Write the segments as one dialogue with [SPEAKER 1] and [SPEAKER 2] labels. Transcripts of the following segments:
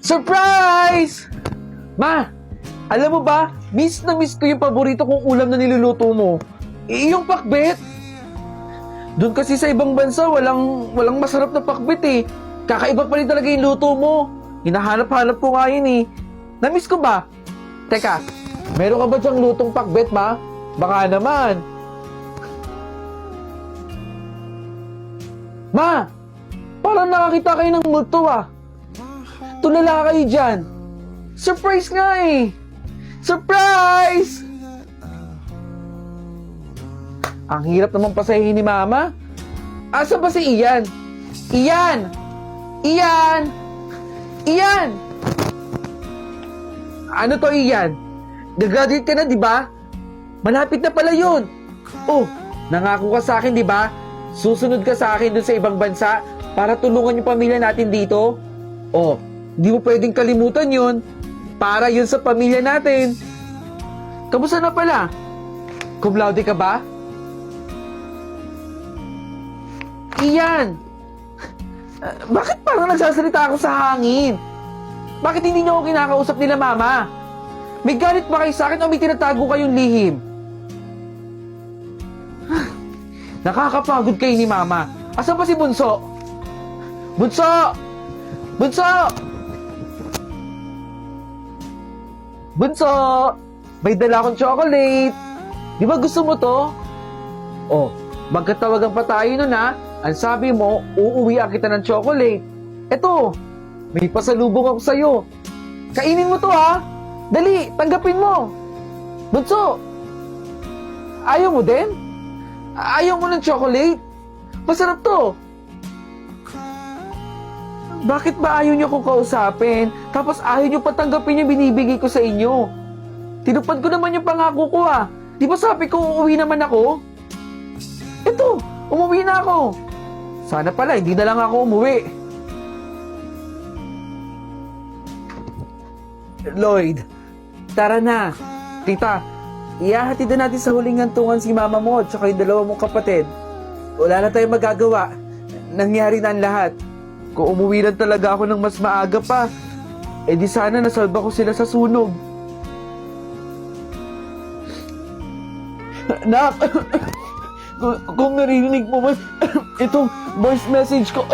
[SPEAKER 1] Surprise! Ma, alam mo ba, miss na miss ko yung paborito kong ulam na niluluto mo. Yung pakbet. Doon kasi sa ibang bansa, walang masarap na pakbet eh. Kakaiba pa rin talaga yung luto mo. Hinahanap-hanap ko nga yun eh. Namiss ko ba? Teka, meron ka ba dyang lutong pakbet, ma? Baka naman. Ma! Parang nakakita kayo ng multo ah. Tulala kayo dyan. Surprise nga eh. Surprise! Ang hirap naman pasahin ni Mama. Asa ba si Ian? Ian! Ian! Ian! Ano to, Ian? Gagraduate ka na, di ba? Malapit na pala yun. Oh, nangako ka sa akin, di ba? Susunod ka sa akin dun sa ibang bansa para tulungan yung pamilya natin dito. Oh, di mo pwedeng kalimutan yun. Para yun sa pamilya natin. Kamusta na pala? Cum laude ka ba? Iyan! Bakit parang nagsasalita ako sa hangin? Bakit hindi niyo ako kinakausap nila, Mama? May galit ba kayo sa akin o may tinatago kayong lihim? Nakakapagod kayo ni Mama. Asan ba si Bunso? Bunso! Bunso! Bunso! May dala akong chocolate. Di ba gusto mo to? Oh, magkatawagan pa tayo nun ha. Ang sabi mo, uuwian kita ng chocolate. Eto, may pasalubong ako sa'yo. Kainin mo to ha. Dali, tanggapin mo. Bunso! Ayaw mo din? Ayaw mo ng chocolate? Masarap to. Bakit ba ayaw niyo akong kausapin? Tapos ayaw niyo patanggapin yung binibigay ko sa inyo? Tinupad ko naman yung pangako ko ah. Di ba sabi ko uuwi naman ako? Ito, umuwi na ako. Sana pala, hindi na lang ako umuwi. Lloyd, tara na. Tita, ihahatid na natin sa huling hantungan si mama mo at saka yung dalawa mong kapatid. Wala na tayong magagawa. Nangyari na ang lahat. Kung umuwi lang talaga ako ng mas maaga pa, eh di sana nasalba ko sila sa sunog. Nak, kung narinig mo man itong voice message ko,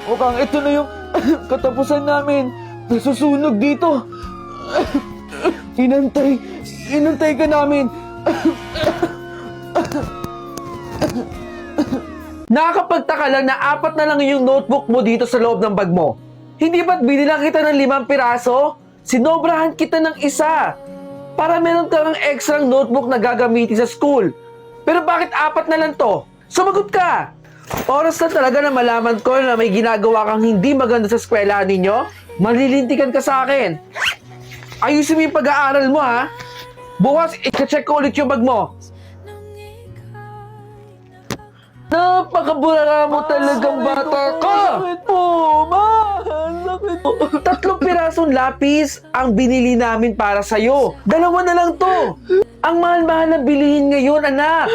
[SPEAKER 1] mukhang ito na yung katapusan namin. Nasusunog dito. Inantay ka namin. Nakakapagtaka lang na 4 na lang yung notebook mo dito sa loob ng bag mo. Hindi ba't binilang kita ng 5 piraso? Sinobrahan kita ng 1 para meron kang extra notebook na gagamitin sa school. Pero bakit 4 na lang to? Sumagot ka! Oras na talaga na malaman ko na may ginagawa kang hindi maganda sa eskwelahan ninyo. Malilintikan ka sa akin. Ayusin mo yung pag-aaral mo ha. Bukas, i-check ko ulit yung bag mo. Napakabura mo talagang bata ka! Sakit po, ma! Sakit po. 3 pirasong lapis ang binili namin para sa'yo. 2 na lang to. Ang mahal-mahal na bilihin ngayon, anak.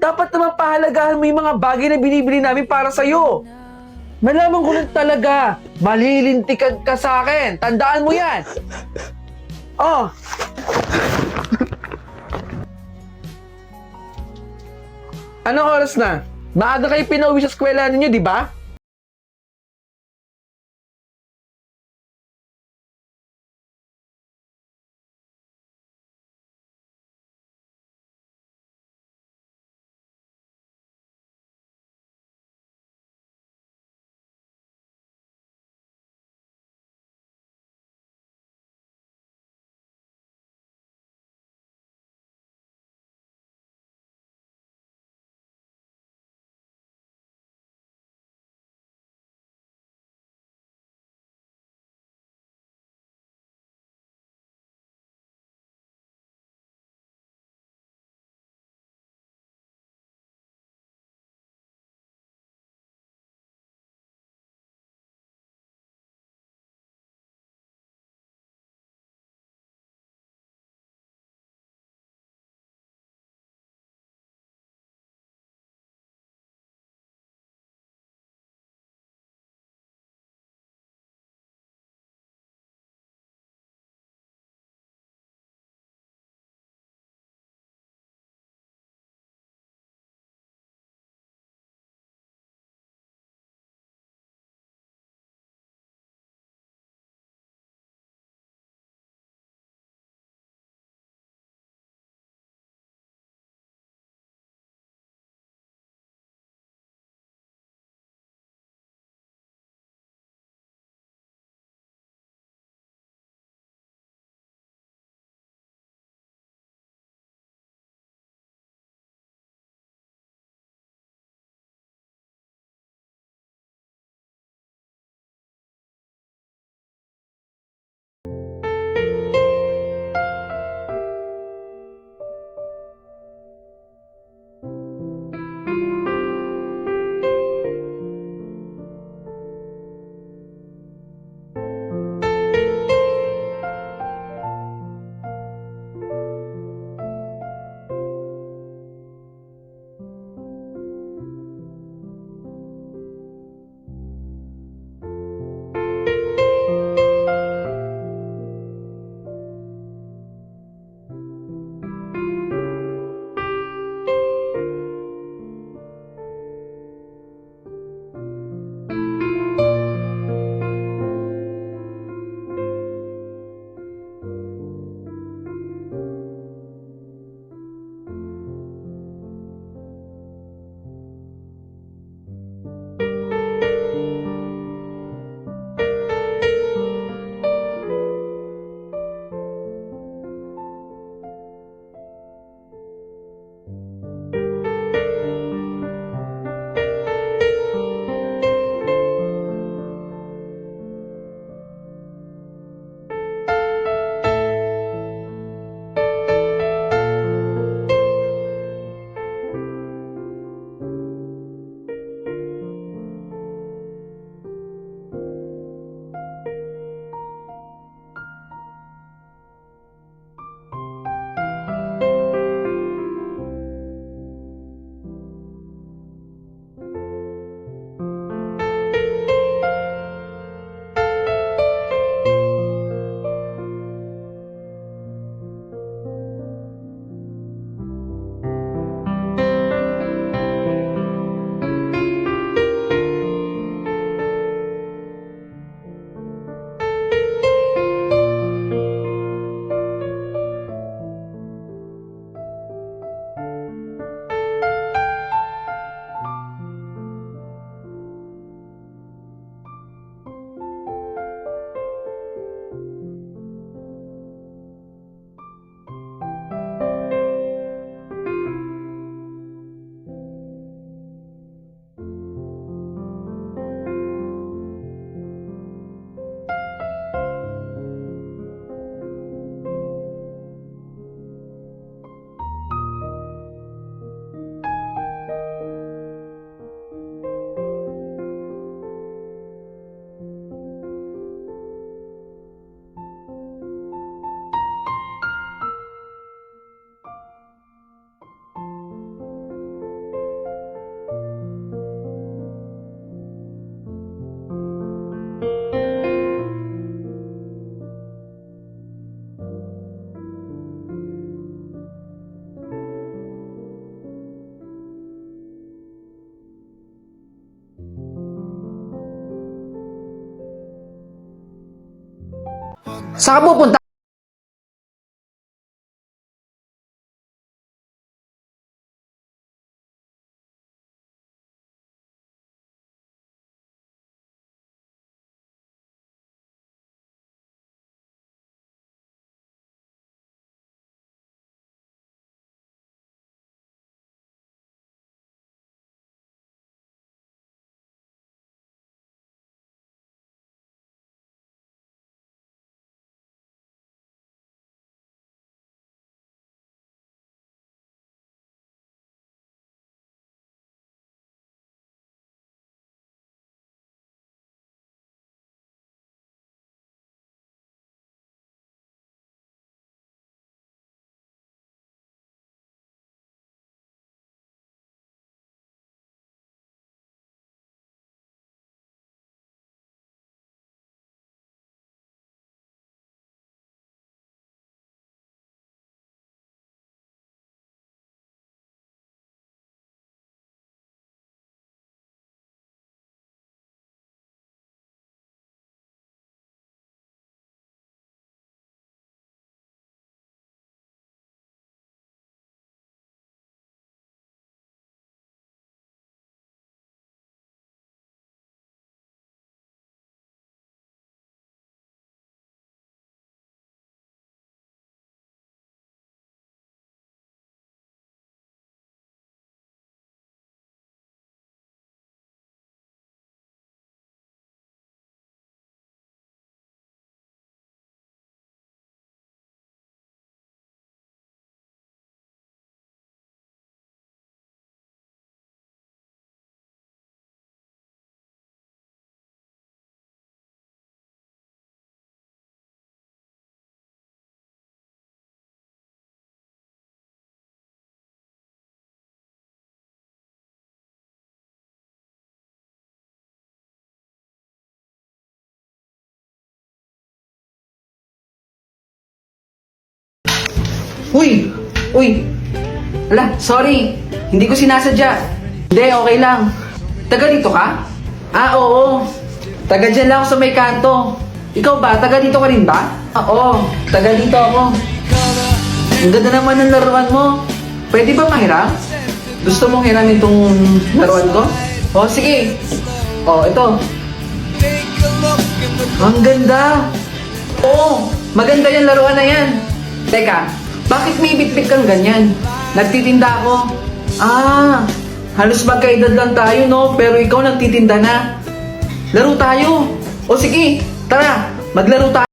[SPEAKER 1] Dapat naman pahalagahan mo yung mga bagay na binibili namin para sa'yo. Malaman ko lang talaga, malilintikan ka sa akin. Tandaan mo yan. Oh. Anong oras na? Maaga kayo pinauwi sa eskwela ninyo, di ba?
[SPEAKER 2] Saan ka pupunta? Uy! Uy! Ala, sorry. Hindi ko sinasadya. Hindi, okay lang. Taga dito ka? Ah, oo. Taga dyan lang ako sa may kanto. Ikaw ba? Taga dito ka rin ba? Ah, oo. Taga dito ako. Ang ganda naman ng laruan mo. Pwede ba mahiram? Gusto mong hiramin tong laruan ko? Oh, sige. Oh, ito. Ang ganda. Oo, maganda yung laruan na yan. Teka, bakit may bitbit kang ganyan? Nagtitinda ako. Ah, halos magkaedad lang tayo, no? Pero ikaw nagtitinda na. Laro tayo. O sige, tara, maglaro tayo.